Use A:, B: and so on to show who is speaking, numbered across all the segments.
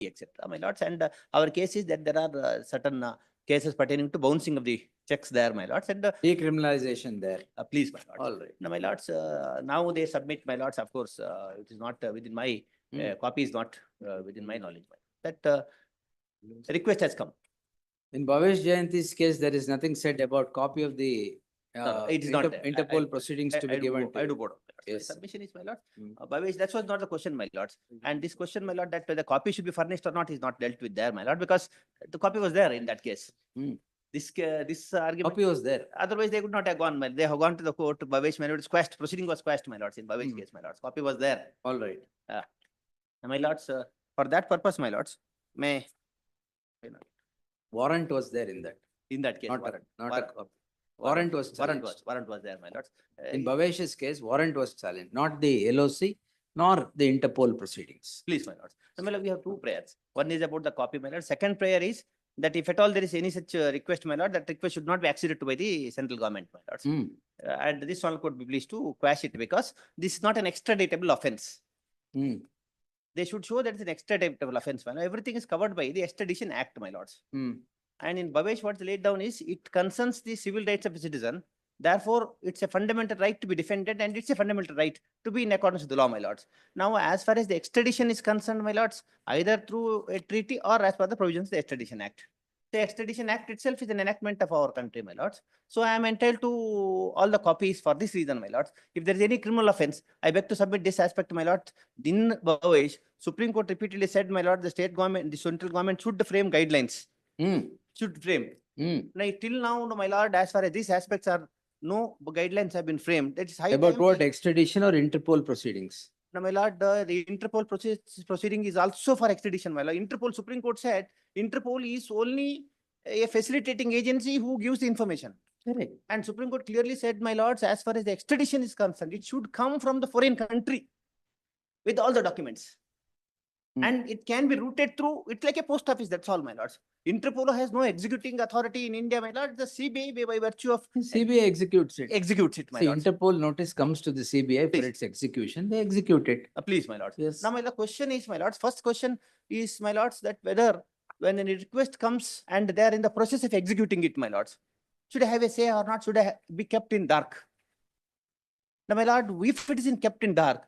A: etc. My lords, and our case is that there are certain cases pertaining to bouncing of the checks there, my lords, and
B: Decriminalization there.
A: please, my lords.
B: All right.
A: Now, my lords, now they submit, my lords, of course, it is not within my copy is not within my knowledge. That request has come.
B: In Bhavesh Jayanti's case, there is nothing said about copy of the
A: No, it is not there.
B: Interpol proceedings to be given to
A: I
B: you.
A: do board.
B: Yes.
A: Submission is, my lord. Bhavesh, that was not the question, my lords. And this question, my lord, that whether the copy should be furnished or not is not dealt with there, my lord, because the copy was there in that case. This argument.
B: Copy was there.
A: Otherwise, they could not have gone. They have gone to the court. Bhavesh, my lord, it's quashed. Proceeding was quashed, my lords, in Bhavesh case, my lords. Copy was there.
B: All right.
A: My lords, for that purpose, my lords, may.
B: Warrant was there in that.
A: In that case,
B: Not
A: warrant.
B: a copy. Warrant was
A: Warrant
B: challenged.
A: was there, my lords.
B: In Bhavesh's case, warrant was challenged, not the LOC nor the Interpol proceedings.
A: Please, my lords. So, my lord, we have two prayers. One is about the copy, my lord. Second prayer is that if at all there is any such request, my lord, that request should not be acceded to by the central government, my lords. And this one could be pleased to quash it because this is not an extraditable offense. They should show that it's an extraditable offense. My lord. Everything is covered by the Extradition Act, my lords. And in Bhavesh, what's laid down is it concerns the civil rights of a citizen. Therefore, it's a fundamental right to be defended and it's a fundamental right to be in accordance with the law, my lords. Now, as far as the extradition is concerned, my lords, either through a treaty or as per the provisions of the Extradition Act. The Extradition Act itself is an enactment of our country, my lords. So I am entitled to all the copies for this reason, my lords. If there is any criminal offense, I beg to submit this aspect, my lord. In Bhavesh, Supreme Court repeatedly said, my lord, the state government, the central government should frame guidelines. Should frame. Now, till now, my lord, as far as these aspects are, no guidelines have been framed. That is high
B: About
A: time.
B: what, extradition or Interpol proceedings?
A: Now, my lord, the Interpol proceeding is also for extradition, my lord. Interpol, Supreme Court said, Interpol is only a facilitating agency who gives the information.
B: Correct.
A: And Supreme Court clearly said, my lords, as far as the extradition is concerned, it should come from the foreign country with all the documents. And it can be routed through, it's like a post office, that's all, my lords. Interpol has no executing authority in India, my lord. The CBI, by virtue of...
B: CBI executes it.
A: Executes it, my
B: See,
A: lords.
B: Interpol notice comes to the CBI
A: Please.
B: for its execution. They execute it.
A: Please, my lords.
B: Yes.
A: Now, my question is, my lords, first question is, my lords, that whether when a request comes and they are in the process of executing it, my lords, should I have a say or not? Should I be kept in dark? Now, my lord, if it is kept in dark,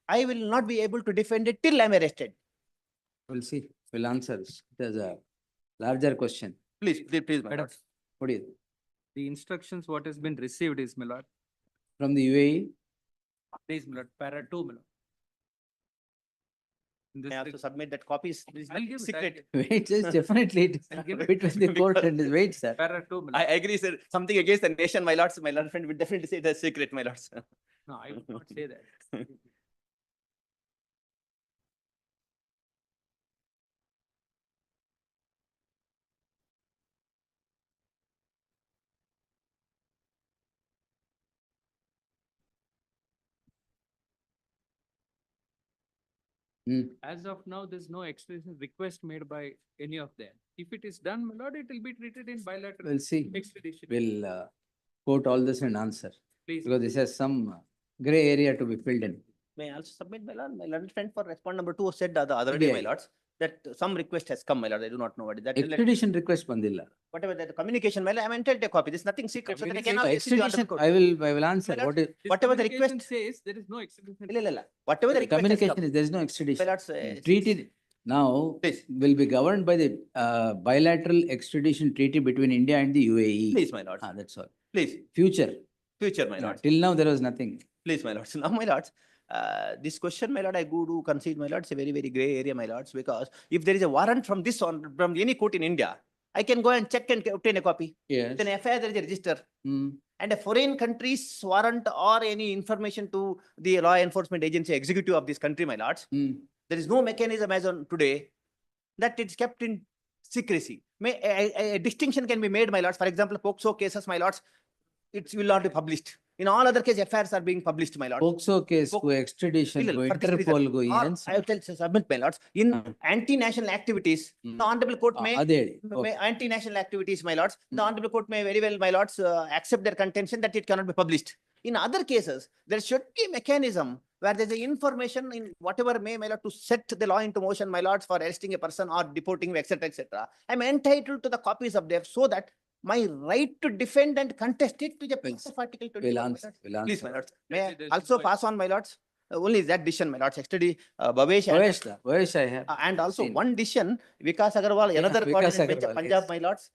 A: I will not be able to defend it till I am arrested.
B: We'll see. We'll answer this. There's a larger question.
A: Please, my
C: Madam,
A: lord.
B: What is it?
C: the instructions what has been received is, my lord.
B: From the UAE?
C: Please, my lord, para 2, my lord. In this
A: I have to submit that copies. This is
C: I'll
A: not
C: give it,
A: secret.
B: Wait, just definitely it is
C: I'll give it.
B: between the court and the wait, sir.
C: para 2, my
A: I
C: lord.
A: agree, sir. Something against the nation, my lords. My lord friend would definitely say it as secret, my lords.
C: No, I would not say that. As of now, there's no extradition request made by any of them. If it is done, my lord, it will be treated in bilateral
B: We'll see.
C: extradition.
B: We'll quote all this and answer.
C: Please.
B: Because this has some gray area to be filled in.
A: May I also submit, my lord? My learned friend for respond number 2 said the other day, my
B: CBI.
A: lords, that some request has come, my lord. I do not know what is that.
B: Extradition request bandilla.
A: Whatever that communication, my lord, I am entitled to a copy. This is nothing secret. So that I can also issue the order
B: Extradition,
A: of court.
B: I will answer.
A: My
B: What is
C: This
A: whatever the
C: communication
A: request-
C: says, there is no extradition.
A: Whatever the request has
B: communication
A: come.
B: is, there is no
A: My
B: extradition.
A: lords,
B: Treaty now
A: Please.
B: will be governed by the bilateral extradition treaty between India and the UAE.
A: Please, my lords.
B: That's all.
A: Please.
B: Future.
A: Future, my
B: No,
A: lords.
B: till now there was nothing.
A: Please, my lords. Now, my lords, this question, my lord, I go to concede, my lords, a very, very gray area, my lords, because if there is a warrant from this on from any court in India, I can go and check and obtain a copy.
B: Yes.
A: Then FIR, there is a register.
B: Hmm.
A: And a foreign country's warrant or any information to the law enforcement agency executive of this country, my lords, there is no mechanism as on today that it's kept in secrecy. A distinction can be made, my lords. For example, POCSO cases, my lords, it will not be published. In all other cases, FIRs are being published, my lords.
B: POCSO case,
A: Pok-
B: go extradition, go
A: For this reason.
B: Interpol, go
A: Or
B: ENC.
A: I will tell submit, my lords. In anti-national activities, the honorable court may anti-national activities, my lords. The honorable court may very well, my lords, accept their contention that it cannot be published. In other cases, there should be a mechanism where there's a information in whatever may, my lord, to set the law into motion, my lords, for arresting a person or deporting, etc., etc. I'm entitled to the copies of them so that my right to defend and contest it to the purpose of Article 21.
B: We'll
A: my
B: answer,
A: lords.
B: we'll
A: Please, my
B: answer.
A: lords.
C: Let's
A: May
C: say
A: I
C: there's
A: also
C: no-
A: pass on, my lords? Only that decision, my lords. Extradition, Bhavesh and
B: Bhavesh I have.
A: and also
B: seen.
A: one decision, Vikas Agarwal,
B: Yeah,
A: another
B: Vikas
A: coordinate bench of
B: Agarwal,
A: Punjab,
B: yes.
A: my lords.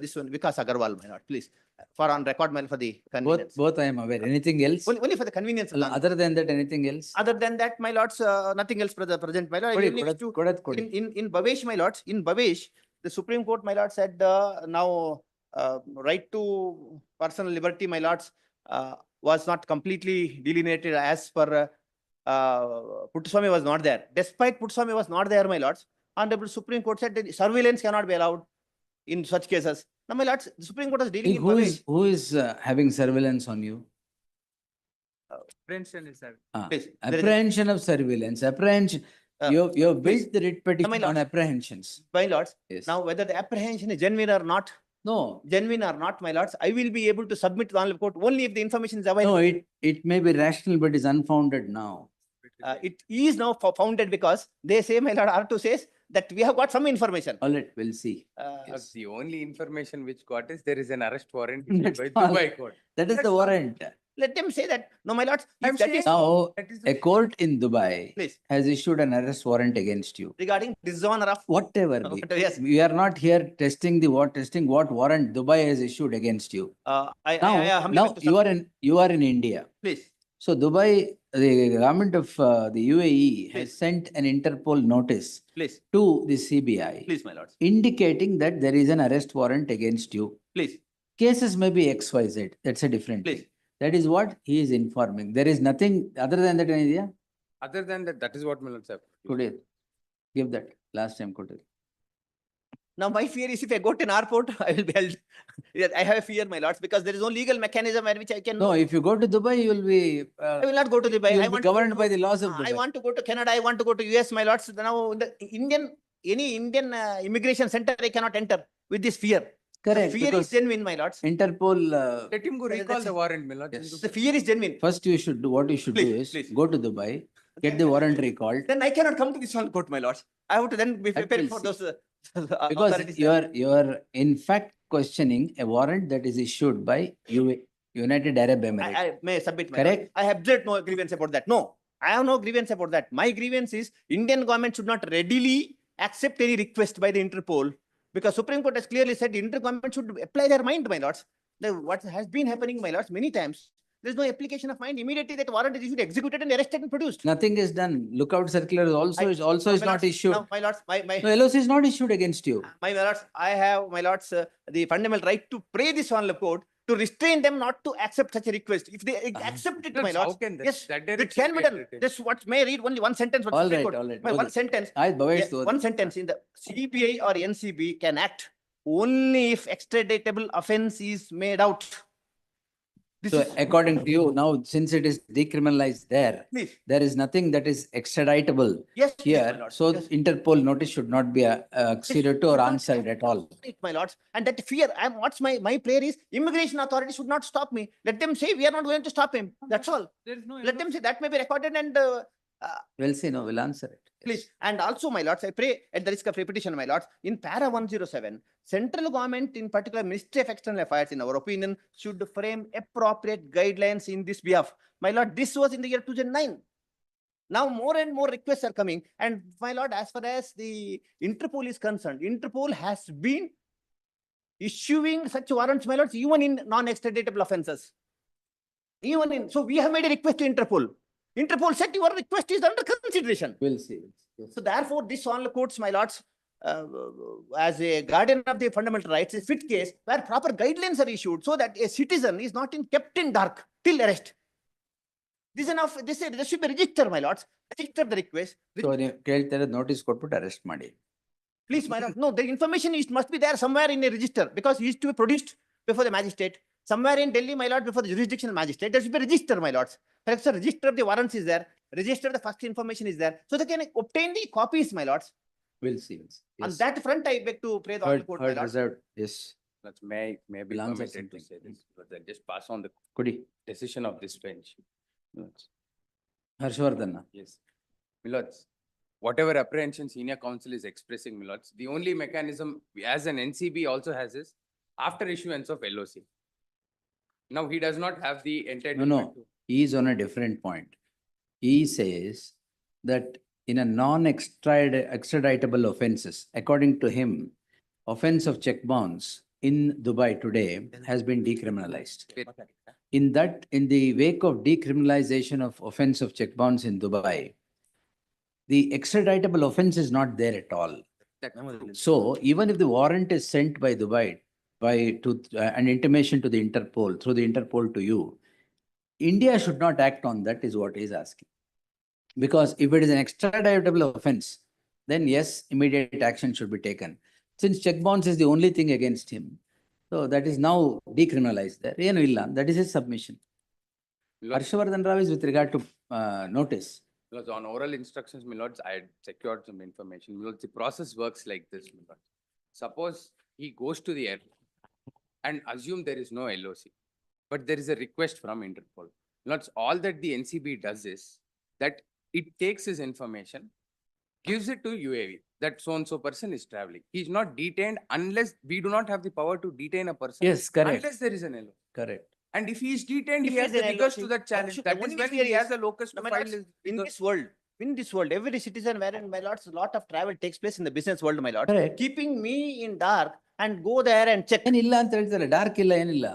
A: This one, Vikas Agarwal, my lord, please, for on record, my lord, for the convenience.
B: Both I am aware. Anything else?
A: Only for the convenience. of the-
B: Other than that, anything else?
A: Other than that, my lords, nothing else for the present, my lord. I
B: Kodi,
A: will leave to-
B: Kodi.
A: in Bhavesh, my lords, in Bhavesh, the Supreme Court, my lord, said now right to personal liberty, my lords, was not completely delineated as per Puttaswamy was not there. Despite Puttaswamy was not there, my lords, Honorable Supreme Court said that surveillance cannot be allowed in such cases. Now, my lords, the Supreme Court was dealing in Bhavesh.
B: Who is having surveillance on you?
C: Apprehension is that.
A: Please, there is a-
B: Apprehension of surveillance, apprehension.
A: Uh,
B: You have
A: please.
B: built the writ petition
A: my
B: on
A: lords.
B: apprehensions.
A: My lords,
B: Yes.
A: now whether the apprehension is genuine or not,
B: No,
A: my lords, I will be able to submit to the Honorable Court only if the information is
B: no,
A: available.
B: it may be rational, but is unfounded now.
A: It is now founded because they say, my lord, R2 says that we have got some information.
B: All right, we'll see.
D: But the only information which got is there is an arrest warrant
B: That's
D: issued by
B: all.
D: Dubai court.
B: That is
A: That's
B: the
A: all.
B: warrant.
A: Let them say that. No, my lords,
D: I'm
A: if that
D: saying-
A: is,
B: Now,
D: That is
B: a court in Dubai
A: please,
B: has issued an arrest warrant against you.
A: regarding dishonor of,
B: Whatever be,
A: Whatever, yes.
B: we are not here testing what warrant Dubai has issued against you.
A: I
B: Now,
A: humbly
B: now
A: beg to
B: you are in India.
A: please,
B: So Dubai, the government of the UAE has
A: Please.
B: sent an Interpol notice
A: please,
B: to the CBI
A: please, my lords,
B: indicating that there is an arrest warrant against you.
A: please,
B: Cases may be XYZ. That's a different
A: please.
B: thing. That is what he is informing. There is nothing other than that, India.
D: Other than that, that is what Milord said.
B: Today, give that. Last time, Kotel.
A: Now, my fear is if I go to an airport, I will be held. Yeah, I have a fear, my lords, because there is no legal mechanism by which I can.
B: No, if you go to Dubai, you will be.
A: I will not go to Dubai.
B: You
A: I
B: will be
A: want to go
B: governed
A: to-
B: by the laws of
A: I
B: Dubai.
A: want to go to Canada. I want to go to US, my lords. Now, in the any Indian immigration center, I cannot enter with this fear. The
B: Correct.
A: fear is
B: Because
A: genuine, my lords.
B: Interpol.
D: Let him go
A: That's
D: recall
A: it.
D: the warrant, Milord.
B: Yes.
A: The fear is genuine.
B: First, you should do what you should do
A: Please,
B: is
A: please.
B: go to Dubai, get the warrant recalled.
A: Then I cannot come to this one court, my lords. I have to then be
B: That
A: prepared
B: will
A: for
B: see.
A: those
B: Because
A: authorities.
B: you are in fact questioning a warrant that is issued by United Arab Emirates.
A: I may submit my lord.
B: Correct?
A: I have absolute no grievance about that. No, I have no grievance about that. My grievance is Indian government should not readily accept any request by the Interpol, because Supreme Court has clearly said the Inter government should apply their mind, my lords. What has been happening, my lords, many times, there is no application of mind. Immediately that warrant is issued, executed and arrested and produced.
B: Nothing is done. Lookout circular
A: I-
B: is
A: No,
B: not
A: my lords,
B: issued.
A: now, my lords, my
B: No, LOC is not issued against you.
A: my lords, I have, my lords, the fundamental right to pray this honorable court to restrain them not to accept such a request. If they accept it, my
D: How
A: lords,
D: can that?
A: yes,
D: that
A: it
D: direction
A: can be
D: get
A: done.
D: written?
A: This what may I read only one sentence. What
B: All
A: Supreme
B: right,
A: Court-
B: all right.
A: My one sentence.
B: Aye, Bhavesh,
A: Yeah, one sentence in the CBI or NCB can act only if extraditable offense is made out. This
B: So
A: is,
B: according to you, now since it is decriminalized there,
A: please,
B: there is nothing that is extraditable
A: yes, yes, my
B: here.
A: lord,
B: So
A: yes.
B: Interpol notice should not be acceded to or answered at all.
A: It, my lords, and that fear, what's my prayer is, immigration authorities should not stop me. Let them say we are not going to stop him. That's all.
C: There is no.
A: Let them say that may be recorded and
B: We'll see, no, we'll answer it. Yes.
A: please. And also, my lords, I pray at the risk of repetition, my lords, in para 107, central government, in particular Ministry of External Affairs, in our opinion, should frame appropriate guidelines in this behalf. My lord, this was in the year 2009. Now more and more requests are coming. And my lord, as far as the Interpol is concerned, Interpol has been issuing such warrants, my lords, even in non-extraditable offences. Even in, so we have made a request to Interpol. Interpol said your request is under consideration.
B: We'll see. Yes.
A: So therefore, this honorable courts, my lords, as a guardian of the fundamental rights, is fit case where proper guidelines are issued so that a citizen is not kept in dark till arrest. This is enough. This should be registered, my lords. Register the request.
B: So ನೀವು ಕೇಳ್ತಾರೆ notice ಕೊಟ್ಬಿಟ್ಟು arrest ಮಾಡಿ.
A: Please, my lord. No, the information must be there somewhere in a register because it is to be produced before the magistrate. Somewhere in Delhi, my lord, before the jurisdictional magistrate, there should be register, my lords. Correct, sir. Register of the warrants is there. Register of the first information is there. So they can obtain the copies, my lords.
B: We'll see.
A: On
B: Yes.
A: that front, I beg to pray the honorable court, my
B: Heard
A: lords.
B: reserved. Yes.
D: May be
B: Will answer
D: permitted to
B: something.
D: say this, but I'll just pass on the
B: Kudi.
D: decision of this bench.
B: Harshvardhan.
D: Yes. Milords, whatever apprehension senior counsel is expressing, Milords, the only mechanism as an NCB also has is after issuance of LOC. Now, he does not have the entitlement.
B: No, he is on a different point. He says that in a non-extraditable offenses, according to him, offense of check bounce in Dubai today has been decriminalized. In the wake of decriminalization of offense of check bounce in Dubai, the extraditable offense is not there at all. So even if the warrant is sent by Dubai to an intimation to the Interpol, through the Interpol to you, India should not act on that is what he is asking. Because if it is an extraditable offense, then yes, immediate action should be taken. Since check bounce is the only thing against him, so that is now decriminalized there. That is his submission.
D: Milords,
B: Harshvardhan Rao is with regard to notice.
D: Milords, on oral instructions, Milords, I had secured some information. Milords, the process works like this, Milords. Suppose he goes to the airport and assume there is no LOC, but there is a request from Interpol. Milords, all that the NCB does is that it takes his information, gives it to UAV, that so-and-so person is traveling. He is not detained unless we do not have the power to detain a person.
B: Yes, correct.
D: Unless there is an LOC.
B: Correct.
D: And if he is detained,
A: If
D: he has
A: there
D: the
A: is an
D: locus
A: LOC,
D: to that challenge.
A: should-
D: That
A: the
D: is
A: only
D: when
A: fear
D: he has
A: is-
D: a locus to
A: No, my
D: file
A: lords,
D: his.
A: in
D: because-
A: this world, every citizen wherein, my lords, a lot of travel takes place in the business world, my lord.
B: Correct.
A: Keeping me in dark and go there and check.
B: ಏನಿಲ್ಲ ಅಂತ ಹೇಳ್ತಾರೆ dark ಇಲ್ಲ ಏನಿಲ್ಲ.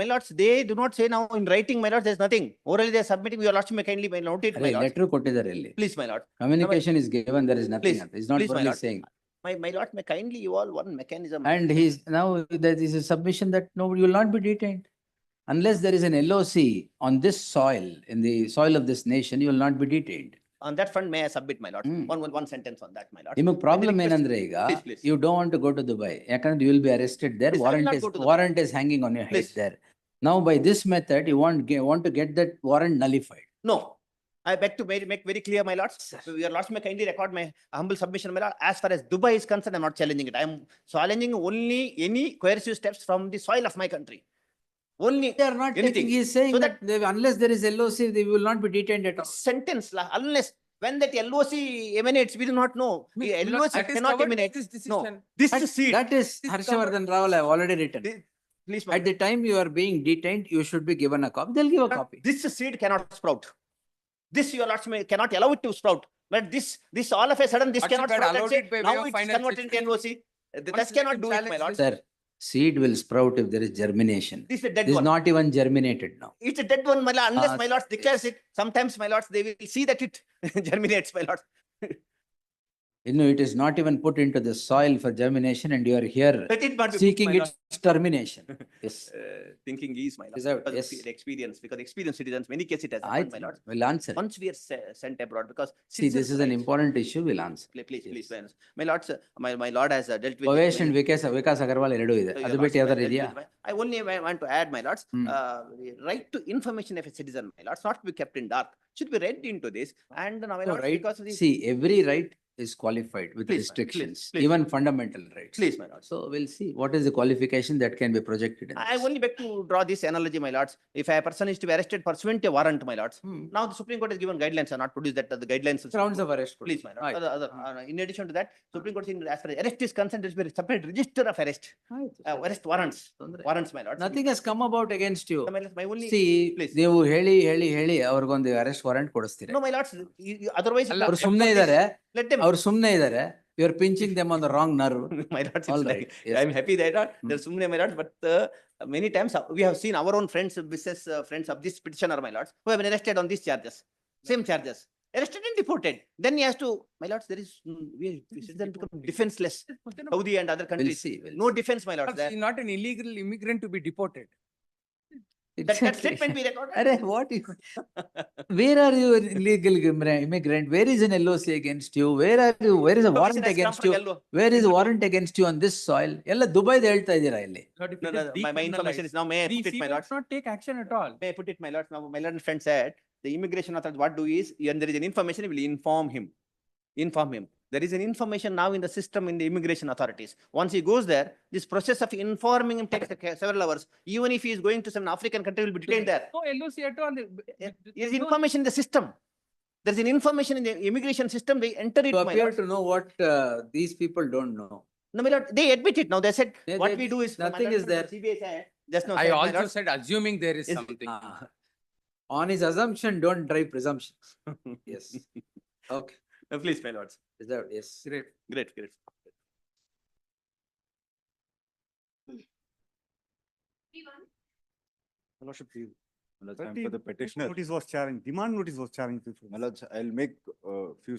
A: My lords, they do not say now in writing, my lords, there's nothing. Orally they are submitting, your lords may kindly note it, my lords.
B: Letter ಕೊಟ್ಟಿದ್ದಾರೆ ಇಲ್ಲಿ.
A: Please, my lord.
B: Communication is given, there is nothing.
A: Please,
B: It's not
A: please, my
B: only
A: lord.
B: saying.
A: My lord may kindly evolve one mechanism.
B: And he's now there is a submission that no, you will not be detained. Unless there is an LOC on this soil, in the soil of this nation, you will not be detained.
A: On that front, may I submit, my lord?
B: Hmm.
A: One sentence on that, my lord.
B: ನಿಮಗೆ problem
A: request-
B: ಏನಂದ್ರೆ ಈಗ
A: Please, please.
B: you don't want to go to Dubai ಯಾಕಂದ್ರೆ you will be arrested there.
A: Please, I will not go to Dubai.
B: Warrant is hanging on your head
A: Please.
B: there. Now by this method you want to get that warrant nullified.
A: No, I beg to make very clear, my lords. Your lords may kindly record my humble submission, my lord. As far as Dubai is concerned, I am not challenging it. I am challenging only any coercive steps from the soil of my country. Only
B: They are not
A: anything.
B: taking, he is saying
A: So
B: that unless there is LOC, they will not be detained at all.
A: sentence, unless when that LOC emanates, we do not know. The
D: Milords,
A: LOC
D: that is
A: cannot
D: covered with
A: emanate.
D: this
A: No,
D: decision.
A: this
B: That-
A: seed.
B: That is
D: This
B: Harshvardhan Rao, I have already written.
A: Please, my
B: At the time you are being detained, you should be given a copy. They'll give a copy.
A: this seed cannot sprout. This your lords may cannot allow it to sprout. But this all of a sudden, this
D: But
A: cannot
D: you had
A: sprout and
D: allowed
A: say,
D: it by way
A: now
D: of
A: it's
D: final
A: converted into
D: judgment.
A: LOC.
D: Once
A: That cannot
D: let
A: do
D: him
A: it, my
D: challenge
A: lord.
B: Sir, seed will sprout if there is germination.
A: This is a dead
B: It is
A: one.
B: not even germinated now.
A: It's a dead one, my lord, unless
B: Ah,
A: my lords declares it. Sometimes, my lords, they will see that it germinates, my lords.
B: You know, it is not even put into the soil for germination and you are here
A: Let it not be put,
B: seeking
A: my lord.
B: its termination. Yes.
A: Thinking is, my lord.
B: Deserved,
A: Because of
B: yes.
A: the experience, because experienced citizens, many cases it has
B: I
A: happened, my lord.
B: will answer.
A: Once we are sent abroad, because.
B: See, this
A: citizens'
B: is an
A: rights-
B: important issue, we'll answer.
A: Please,
B: Yes.
A: please, my lords, my lord has dealt with.
B: Vavesh
A: many-
B: and Vikas Agarwal ಎರಡು ಇದೆ.
A: So your
B: ಅದು
A: lords
B: ಬಿಟ್ಟು ಯಾವ್ದಾರು
A: dealt
B: ಇದೆಯಾ?
A: with I only want to add, my lords,
B: Hmm.
A: right to information of a citizen, my lords, not to be kept in dark, should be read into this. And now, my
B: No,
A: lords,
B: right.
A: because of the.
B: See, every right is qualified with
A: Please, ma'am,
B: restrictions,
A: please.
B: even fundamental rights.
A: Please, my lords.
B: So we'll see what is the qualification that can be projected in
A: I
B: this.
A: only beg to draw this analogy, my lords. If a person is to be arrested pursuant to a warrant, my lords.
B: Hmm.
A: Now the Supreme Court has given guidelines, are not produced that the guidelines.
B: Grounds of arrest.
A: Please, my lord.
B: ಆಯ್ತು.
A: In addition to that, Supreme Court saying as far as arrest is concerned, there is a separate register of arrest,
B: ಆಯ್ತು.
A: arrest warrants,
B: ತೊಂದ್ರೆ ಇಲ್ಲ.
A: warrants, my lords.
B: Nothing has come about against you.
A: My only.
B: See,
A: please.
B: ನೀವು ಹೇಳಿ ಅವ್ರಿಗೊಂದು arrest warrant ಕೊಡಿಸ್ತೀರಾ.
A: No, my lords, otherwise.
D: ಅಲ್ಲ,
B: ಅವ್ರು ಸುಮ್ನೆ ಇದಾರೆ,
A: Let them.
B: ಅವ್ರು ಸುಮ್ನೆ ಇದಾರೆ, you are pinching them on the wrong nerve.
A: My lords,
B: All
A: it's
B: right,
A: like,
B: yes.
A: I'm happy that there's so many, my lords, but many times we have seen our own friends, business friends of this petitioner, my lords, who have been arrested on these charges, same charges, arrested and deported. Then he has to, my lords, there is, we citizens become defenseless. Saudi and other
B: We'll
A: countries,
B: see. we'll
A: no
B: see.
A: defense, my lords.
D: Milords, he is not an illegal immigrant to be deported.
A: That
B: Exactly.
A: statement be recorded.
B: Arre, what is, where are you an illegal immigrant? Where is an LOC against you? Where are you? Where is a warrant
A: Permission has come
B: against
A: from
B: you?
A: LO.
B: Where is a warrant against you on this soil? ಎಲ್ಲ ದುಬೈದ ಹೇಳ್ತಾ ಇದ್ದೀರಾ ಇಲ್ಲಿ.
C: Lord, if
A: No,
C: it
A: no,
C: is
A: no, my information is now, may I
C: the
A: put it, my
C: CBI
A: lords?
C: does not take action at all.
A: May I put it, my lords? Now, my learned friend said, the immigration authorities, what do is, when there is an information, we will inform him. Inform him. There is an information now in the system in the immigration authorities. Once he goes there, this process of informing him takes several hours. Even if he is going to some African country, he will be detained there.
C: No LOC at all.
A: There
C: There's
A: is
C: no-
A: information in the system. There's an information in the immigration system. They enter it.
B: You
A: my
B: appear
A: lords.
B: to know what these people don't know.
A: No, my lord, they admit it now. They said,
B: They-
A: what
B: they-
A: we do is. my
B: nothing
A: lord,
B: is there.
A: CBI said, just now
D: I
A: said, my
D: also
A: lord,
D: said assuming there is
A: Is-
D: something.
B: On his assumption, don't drive presumptions. Yes. Okay.
A: please, my lords.
B: Reserved, yes.
C: Great.
A: Great, great.
E: My lordship, the
F: My lords, I am
E: 30
F: for the petitioner.
E: Notice was challenged, demand notice was challenged.
F: My lords, I'll make few